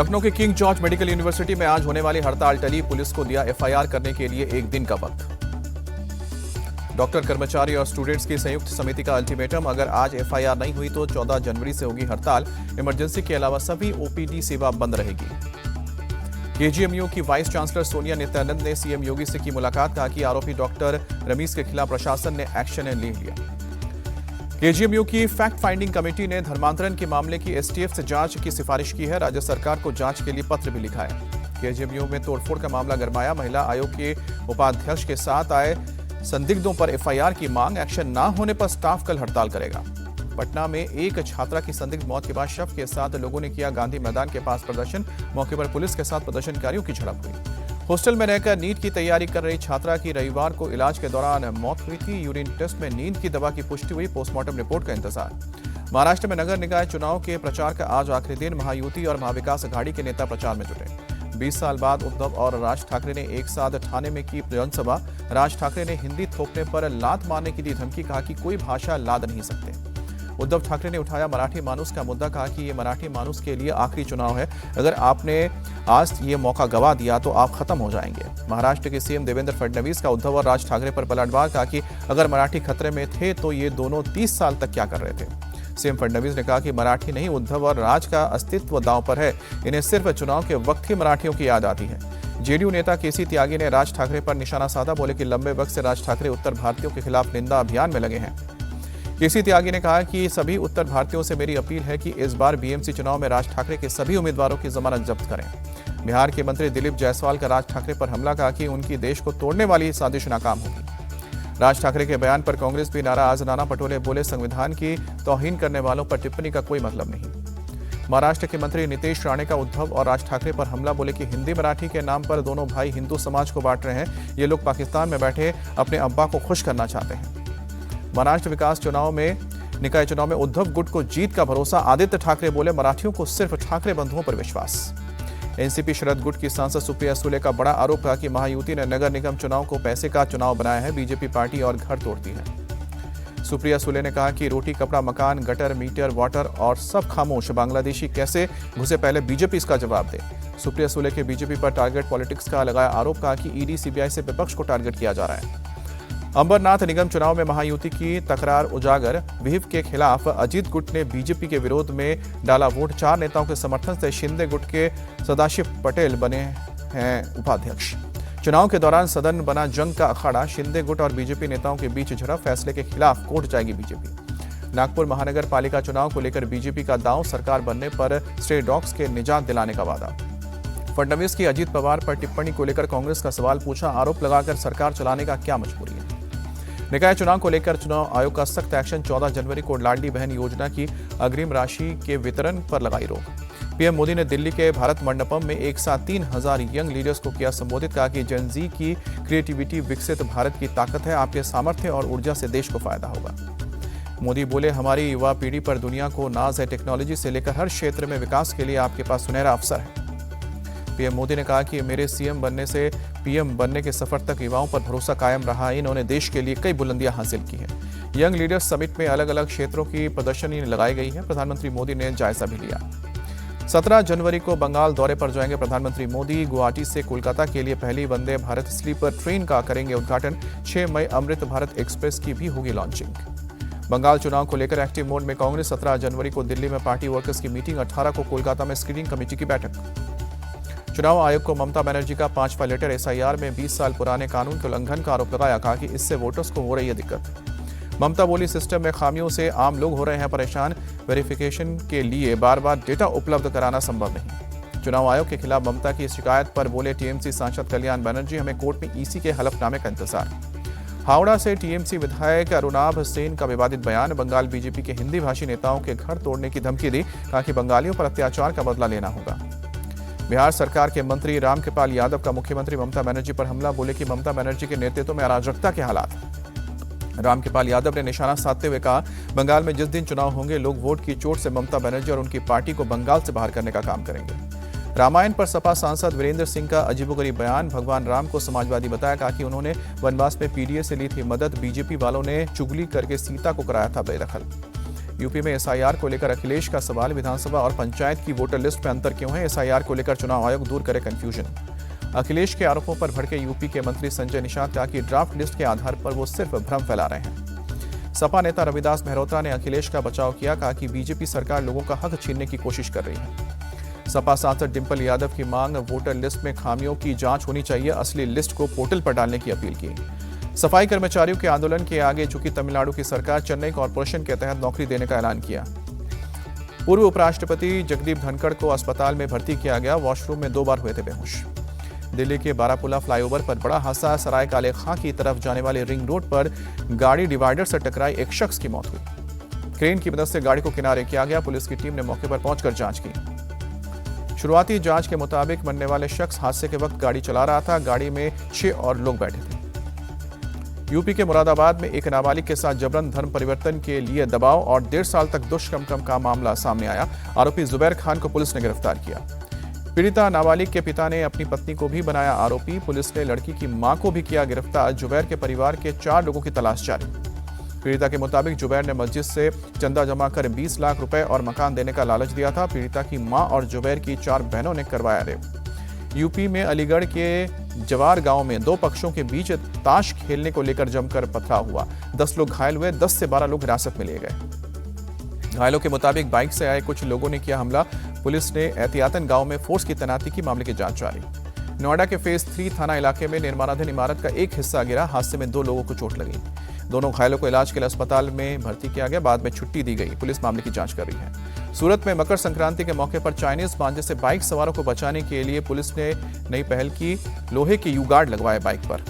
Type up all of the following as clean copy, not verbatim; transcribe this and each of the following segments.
लखनऊ के king George medical university में आज होने वाली हड़ताल टली, पुलिस को दिया एफआईआर करने के लिए एक दिन का वक्त। डॉक्टर, कर्मचारी और स्टूडेंट्स की संयुक्त समिति का अल्टीमेटम, अगर आज एफआईआर नहीं हुई तो 14 जनवरी से होगी हड़ताल। इमरजेंसी के अलावा सभी ओपीडी सेवा बंद रहेगी। केजीएमयू की वाइस चांसलर सोनिया नित्यानंद ने सीएम योगी से की मुलाकात, कहा कि आरोपी डॉक्टर रमीज के खिलाफ प्रशासन ने एक्शन ले लिया। केजीएमयू की फैक्ट फाइंडिंग कमेटी ने धर्मांतरण के मामले की एसटीएफ से जांच की सिफारिश की है। राज्य सरकार को जांच के लिए पत्र भी लिखा है। केजीएमयू में तोड़फोड़ का मामला गरमाया, महिला आयोग के उपाध्यक्ष के साथ आए संदिग्धों पर एफआईआर की मांग। एक्शन न होने पर स्टाफ कल हड़ताल करेगा। पटना में एक छात्रा की संदिग्ध मौत के बाद शव के साथ लोगों ने किया गांधी मैदान के पास प्रदर्शन। मौके पर पुलिस के साथ प्रदर्शनकारियों की झड़प हुई। हॉस्टल में रहकर नीट की तैयारी कर रही छात्रा की रविवार को इलाज के दौरान मौत हुई थी। यूरिन टेस्ट में नींद की दवा की पुष्टि हुई। पोस्टमार्टम रिपोर्ट का इंतजार। महाराष्ट्र में नगर निकाय चुनाव के प्रचार का आज आखिरी दिन। महायुति और महाविकास अघाड़ी के नेता प्रचार में जुटे। 20 साल बाद उद्धव और राज ठाकरे ने एक साथ ठाणे में की जनसभा। राज ठाकरे ने हिंदी थोपने पर लात मारने की दी धमकी, कहा कि कोई भाषा लाद नहीं सकते। उद्धव ठाकरे ने उठाया मराठी मानुस का मुद्दा, कहा कि ये मराठी मानुस के लिए आखिरी चुनाव है। अगर आपने आज ये मौका गवा दिया तो आप खत्म हो जाएंगे। महाराष्ट्र के सीएम देवेंद्र फडणवीस का उद्धव और राज ठाकरे पर पलटवार, कहा कि अगर मराठी खतरे में थे तो ये दोनों 30 साल तक क्या कर रहे थे। सीएम फडणवीस ने कहा कि मराठी नहीं, उद्धव और राज का अस्तित्व दांव पर है। इन्हें सिर्फ चुनाव के वक्त ही मराठियों की याद आती है। जेडीयू नेता केसी त्यागी ने राज ठाकरे पर निशाना साधा, बोले कि लंबे वक्त से राज ठाकरे उत्तर भारतीयों के खिलाफ निंदा अभियान में लगे हैं। केसी त्यागी ने कहा कि सभी उत्तर भारतीयों से मेरी अपील है कि इस बार बीएमसी चुनाव में राज ठाकरे के सभी उम्मीदवारों की जमानत जब्त करें। बिहार के मंत्री दिलीप जायसवाल का राज ठाकरे पर हमला, कहा कि उनकी देश को तोड़ने वाली साजिश नाकाम होगी। राज ठाकरे के बयान पर कांग्रेस भी नाराज। नाना पटोले बोले, संविधान की तौहीन करने वालों पर टिप्पणी का कोई मतलब नहीं। महाराष्ट्र के मंत्री नीतीश राणे का उद्धव और राज ठाकरे पर हमला, बोले कि हिंदी मराठी के नाम पर दोनों भाई हिंदू समाज को बांट रहे हैं। ये लोग पाकिस्तान में बैठे अपने अब्बा को खुश करना चाहते हैं। महाराष्ट्र निकाय चुनाव में उद्धव गुट को जीत का भरोसा। आदित्य ठाकरे बोले, मराठियों को सिर्फ ठाकरे बंधुओं पर विश्वास। एनसीपी शरद गुट की सांसद सुप्रिया सुले का बड़ा आरोप, कहा कि महायुति ने नगर निगम चुनाव को पैसे का चुनाव बनाया है। बीजेपी पार्टी और घर तोड़ती है। सुप्रिया सुले ने कहा कि रोटी, कपड़ा, मकान, गटर, मीटर, वाटर और सब खामोश। बांग्लादेशी कैसे घुसे, पहले बीजेपी इसका जवाब दे। सुप्रिया सुले के बीजेपी पर टारगेट पॉलिटिक्स का लगाया आरोप, कहा कि ईडी सीबीआई से विपक्ष को टारगेट किया जा रहा है। अंबरनाथ निगम चुनाव में महायुति की तकरार उजागर। विहिप के खिलाफ अजीत गुट ने बीजेपी के विरोध में डाला वोट। 4 नेताओं के समर्थन से शिंदे गुट के सदाशिव पटेल बने हैं उपाध्यक्ष। चुनाव के दौरान सदन बना जंग का अखाड़ा। शिंदे गुट और बीजेपी नेताओं के बीच झड़प। फैसले के खिलाफ कोर्ट जाएगी बीजेपी। नागपुर महानगर पालिका चुनाव को लेकर बीजेपी का दांव, सरकार बनने पर स्ट्रे डॉग्स के निजात दिलाने का वादा। फडणवीस की अजीत पवार पर टिप्पणी को लेकर कांग्रेस का सवाल पूछा, आरोप लगाकर सरकार चलाने का क्या मजबूरी है। निकाय चुनाव को लेकर चुनाव आयोग का सख्त एक्शन। 14 जनवरी को लाडली बहन योजना की अग्रिम राशि के वितरण पर लगाई रोक। पीएम मोदी ने दिल्ली के भारत मंडपम में एक साथ 3000 यंग लीडर्स को किया संबोधित, कहा कि जेन जी की क्रिएटिविटी विकसित भारत की ताकत है। आपके सामर्थ्य और ऊर्जा से देश को फायदा होगा। मोदी बोले, हमारी युवा पीढ़ी पर दुनिया को नाज है। टेक्नोलॉजी से लेकर हर क्षेत्र में विकास के लिए आपके पास सुनहरा अवसर है। पीएम मोदी ने कहा कि मेरे सीएम बनने से पीएम बनने के सफर तक युवाओं पर भरोसा कायम रहा है। इन्होंने देश के लिए कई बुलंदियां हासिल की हैं। यंग लीडर्स समिट में अलग अलग क्षेत्रों की प्रदर्शनी लगाई गई है। प्रधानमंत्री मोदी ने जायजा भी लिया। 17 जनवरी को बंगाल दौरे पर जाएंगे प्रधानमंत्री मोदी। गुवाहाटी से कोलकाता के लिए पहली वंदे भारत स्लीपर ट्रेन का करेंगे उद्घाटन। 6 मई अमृत भारत एक्सप्रेस की भी होगी लॉन्चिंग। बंगाल चुनाव को लेकर एक्टिव मोड में कांग्रेस। 17 जनवरी को दिल्ली में पार्टी वर्कर्स की मीटिंग। 18 को कोलकाता में स्क्रीनिंग कमेटी की बैठक। चुनाव आयोग को ममता बनर्जी का 5वां लेटर। एसआईआर में 20 साल पुराने कानून के उल्लंघन का आरोप लगाया, कहा कि इससे वोटर्स को हो रही है दिक्कत। ममता बोली, सिस्टम में खामियों से आम लोग हो रहे हैं परेशान। वेरिफिकेशन के लिए बार बार डेटा उपलब्ध कराना संभव नहीं। चुनाव आयोग के खिलाफ ममता की शिकायत पर बोले टीएमसी सांसद कल्याण बनर्जी, हमें कोर्ट में ईसी के हलफनामे का इंतजार। हावड़ा से टीएमसी विधायक अरुणाभ सेन का विवादित बयान। बंगाल बीजेपी के हिंदी भाषी नेताओं के घर तोड़ने की धमकी दी, कहा कि बंगालियों पर अत्याचार का बदला लेना होगा। बिहार सरकार के मंत्री रामकृपाल यादव का मुख्यमंत्री ममता बनर्जी पर हमला, बोले कि ममता बनर्जी के नेतृत्व में अराजकता के हालात। रामकृपाल यादव ने निशाना साधते हुए कहा, बंगाल में जिस दिन चुनाव होंगे लोग वोट की चोट से ममता बनर्जी और उनकी पार्टी को बंगाल से बाहर करने का काम करेंगे। रामायण पर सपा सांसद वीरेंद्र सिंह का अजीबोगरीब बयान। भगवान राम को समाजवादी बताया, कहा कि उन्होंने वनवास में पीडीए से ली थी मदद। बीजेपी वालों ने चुगली करके सीता को कराया था बेदखल। यूपी में एसआईआर को लेकर अखिलेश का सवाल, विधानसभा और पंचायत की वोटर लिस्ट में अंतर क्यों है? एसआईआर को लेकर चुनाव आयोग दूर करे कंफ्यूजन। अखिलेश के आरोपों पर भड़के यूपी के मंत्री संजय निषाद, कहा कि ड्राफ्ट लिस्ट के आधार पर वो सिर्फ भ्रम फैला रहे हैं। सपा नेता रविदास मेहरोत्रा ने अखिलेश का बचाव किया, कहा कि बीजेपी सरकार लोगों का हक छीनने की कोशिश कर रही है। सपा सांसद डिंपल यादव की मांग, वोटर लिस्ट में खामियों की जांच होनी चाहिए, असली लिस्ट को पोर्टल पर डालने की अपील की। सफाई कर्मचारियों के आंदोलन के आगे झुकी तमिलनाडु की सरकार, चेन्नई कॉर्पोरेशन के तहत नौकरी देने का ऐलान किया। पूर्व उपराष्ट्रपति जगदीप धनखड़ को अस्पताल में भर्ती किया गया, वॉशरूम में 2 बार हुए थे बेहोश। दिल्ली के बारापुला फ्लाईओवर पर बड़ा हादसा, सराय काले खां की तरफ जाने वाले रिंग रोड पर गाड़ी डिवाइडर से टकराई, एक शख्स की मौत हुई। क्रेन की मदद से गाड़ी को किनारे किया गया, पुलिस की टीम ने मौके पर पहुंचकर जांच की। शुरुआती जांच के मुताबिक मरने वाले शख्स हादसे के वक्त गाड़ी चला रहा था, गाड़ी में 6 और लोग बैठे थे। यूपी के मुरादाबाद में एक नाबालिग के साथ जबरन धर्म परिवर्तन के लिए दबाव और 1.5 साल तक दुष्कर्म का मामला सामने आया। आरोपी जुबैर खान को पुलिस ने गिरफ्तार किया। पीड़िता नाबालिग के पिता ने अपनी पत्नी को भी बनाया आरोपी, पुलिस ने लड़की की मां को भी किया गिरफ्तार। जुबैर के परिवार के 4 लोगों की तलाश जारी। पीड़िता के मुताबिक जुबैर ने मस्जिद से चंदा जमा कर 20 लाख रुपए और मकान देने का लालच दिया था। पीड़िता की मां और जुबैर की 4 बहनों ने करवाया रेप। यूपी में अलीगढ़ के जवार गांव में 2 पक्षों के बीच ताश खेलने को लेकर जमकर पथराव हुआ। 10 लोग घायल हुए, 10 से 12 लोग हिरासत में लिए गए। घायलों के मुताबिक बाइक से आए कुछ लोगों ने किया हमला। पुलिस ने एहतियातन गांव में फोर्स की तैनाती की, मामले की जांच जारी। नोएडा के फेज 3 थाना इलाके में निर्माणाधीन इमारत का एक हिस्सा गिरा, हादसे में 2 लोगों को चोट लगी। दोनों घायलों को इलाज के लिए अस्पताल में भर्ती किया गया, बाद में छुट्टी दी गई। पुलिस मामले की जांच कर रही है। सूरत में मकर संक्रांति के मौके पर चाइनीज मांझे से बाइक सवारों को बचाने के लिए पुलिस ने नई पहल की, लोहे के यू गार्ड लगवाए बाइक पर।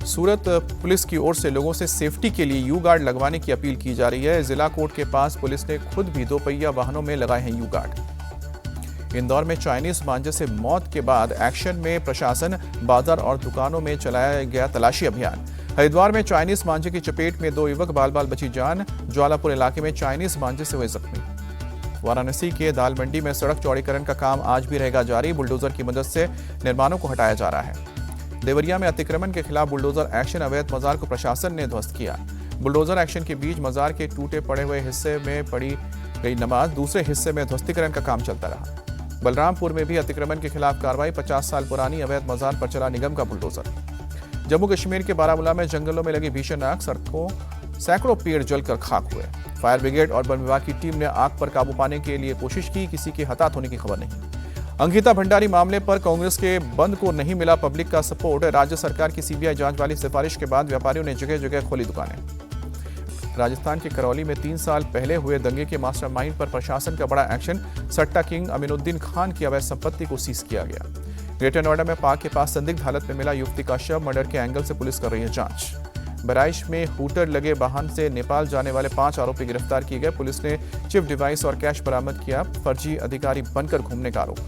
सूरत पुलिस की ओर से लोगों से सेफ्टी के लिए यू गार्ड लगवाने की अपील की जा रही है। जिला कोर्ट के पास पुलिस ने खुद भी 2 पहिया वाहनों में लगाए हैं यू गार्ड। इंदौर में चाइनीज मांझे से मौत के बाद एक्शन में प्रशासन, बाजार और दुकानों में चलाया गया तलाशी अभियान। हरिद्वार में चाइनीज मांझे की चपेट में 2 युवक, बाल बाल बची जान। ज्वालापुर इलाके में चाइनीज मांझे से हुए जख्मी। वाराणसी के दाल मंडी में सड़क चौड़ीकरण का काम आज भी रहेगा जारी, बुलडोजर की मदद से निर्माणों को हटाया जा रहा है। देवरिया में अतिक्रमण के खिलाफ बुलडोजर एक्शन, अवैध मजार को प्रशासन ने ध्वस्त किया। बुलडोजर एक्शन के बीच मजार के टूटे पड़े हुए हिस्से में पड़ी गई नमाज, दूसरे हिस्से में ध्वस्तीकरण का काम चलता रहा। बलरामपुर में भी अतिक्रमण के खिलाफ कार्रवाई, 50 साल पुरानी अवैध मजार पर चला निगम का बुलडोजर। जम्मू कश्मीर के बारामूला में जंगलों में लगी भीषण आग, सैकड़ों पेड़ जलकर खाक हुए। फायर ब्रिगेड और वन विभाग की टीम ने आग पर काबू पाने के लिए कोशिश की, किसी के हताहत होने की खबर नहीं। अंकिता भंडारी मामले पर कांग्रेस के बंद को नहीं मिला पब्लिक का सपोर्ट। राज्य सरकार की सीबीआई जांच वाली सिफारिश के बाद व्यापारियों ने जगह जगह खोली दुकानें। राजस्थान के करौली में 3 साल पहले हुए दंगे के मास्टरमाइंड पर प्रशासन का बड़ा एक्शन, सट्टा किंग अमीनुद्दीन खान की अवैध संपत्ति को सीज किया गया। ग्रेटर नोएडा में पार्क के पास संदिग्ध हालत में मिला युवती का शव, मर्डर के एंगल से पुलिस कर रही है जांच। बहराइच में हूटर लगे वाहन से नेपाल जाने वाले 5 आरोपी गिरफ्तार किए गए, पुलिस ने चिप डिवाइस और कैश बरामद किया। फर्जी अधिकारी बनकर घूमने का आरोप।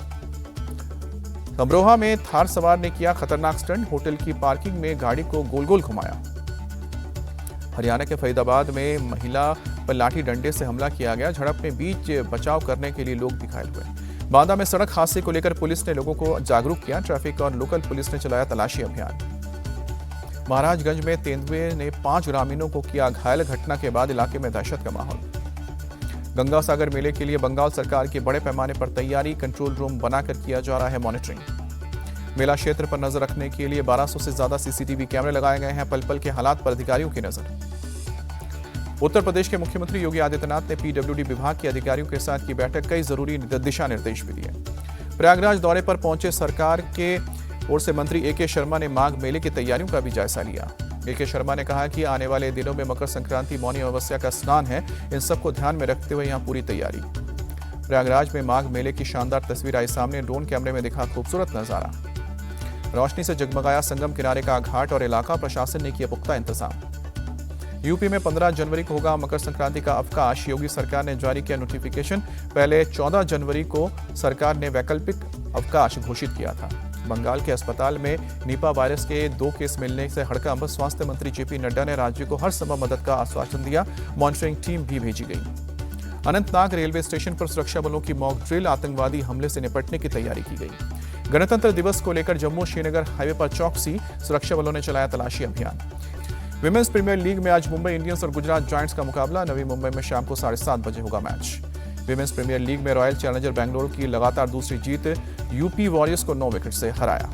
अमरोहा में थार सवार ने किया खतरनाक स्टंट, होटल की पार्किंग में गाड़ी को गोल गोल घुमाया। हरियाणा के फरीदाबाद में महिला पर लाठी डंडे से हमला किया गया, झड़प में बीच बचाव करने के लिए लोग भी घायल हुए। बांदा में सड़क हादसे को लेकर पुलिस ने लोगों को जागरूक किया, ट्रैफिक और लोकल पुलिस ने चलाया तलाशी अभियान। महाराजगंज में तेंदुए ने 5 ग्रामीणों को किया घायल, घटना के बाद इलाके में दहशत का माहौल। गंगा सागर मेले के लिए बंगाल सरकार की बड़े पैमाने पर तैयारी, कंट्रोल रूम बनाकर किया जा रहा है मॉनिटरिंग। मेला क्षेत्र पर नजर रखने के लिए 1200 से ज्यादा सीसीटीवी कैमरे लगाए गए हैं, पल पल के हालात पर अधिकारियों की नजर। उत्तर प्रदेश के मुख्यमंत्री योगी आदित्यनाथ ने पीडब्ल्यूडी विभाग के अधिकारियों के साथ की बैठक, कई जरूरी दिशा निर्देश भी दिए। प्रयागराज दौरे पर पहुंचे सरकार के ओर से मंत्री एके शर्मा ने माघ मेले की तैयारियों का भी जायजा लिया। एके शर्मा ने कहा कि आने वाले दिनों में मकर संक्रांति, मौनी अमावस्या का स्नान है, इन सबको ध्यान में रखते हुए यहां पूरी तैयारी। प्रयागराज में माघ मेले की शानदार तस्वीर आई सामने, ड्रोन कैमरे में दिखा खूबसूरत नजारा। रोशनी से जगमगाया संगम किनारे का घाट और इलाका, प्रशासन ने किया पुख्ता इंतजाम। यूपी में 15 जनवरी को होगा मकर संक्रांति का अवकाश, योगी सरकार ने जारी किया नोटिफिकेशन। पहले 14 जनवरी को सरकार ने वैकल्पिक अवकाश घोषित किया था। बंगाल के अस्पताल में निपा वायरस के 2 केस मिलने से हड़कंप, स्वास्थ्य मंत्री जेपी नड्डा ने राज्य को हर संभव मदद का आश्वासन दिया, मॉनिटरिंग टीम भी भेजी गई। अनंतनाग रेलवे स्टेशन पर सुरक्षा बलों की मॉक ड्रिल, आतंकवादी हमले से निपटने की तैयारी की गई। गणतंत्र दिवस को लेकर जम्मू श्रीनगर हाईवे पर चौकसी, सुरक्षा बलों ने चलाया तलाशी अभियान। विमेंस प्रीमियर लीग में आज मुंबई इंडियंस और गुजरात जायंट्स का मुकाबला। नवी मुंबई में शाम को 7:30 बजे होगा मैच। विमेंस प्रीमियर लीग में रॉयल चैलेंजर बेंगलुरु की लगातार दूसरी जीत, यूपी वॉरियर्स को 9 विकेट से हराया।